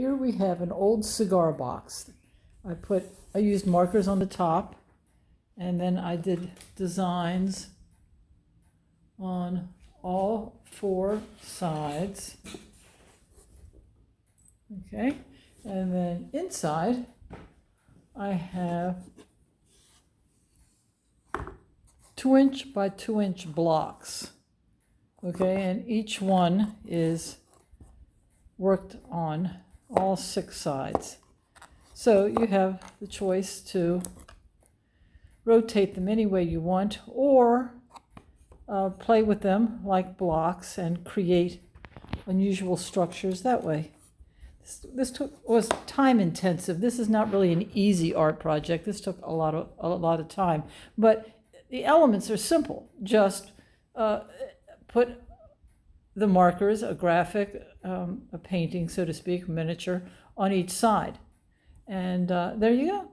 Here we have an old cigar box. I used markers on the top, and then I did designs on all four sides. Okay, and then inside I have 2-inch by 2-inch blocks. Okay, and each one is worked on all 6 sides. So you have the choice to rotate them any way you want, or play with them like blocks and create unusual structures that way. This was time intensive. This is not really an easy art project. This took a lot of time, but the elements are simple. Just put the markers, a graphic, a painting, so to speak, miniature, on each side. And there you go.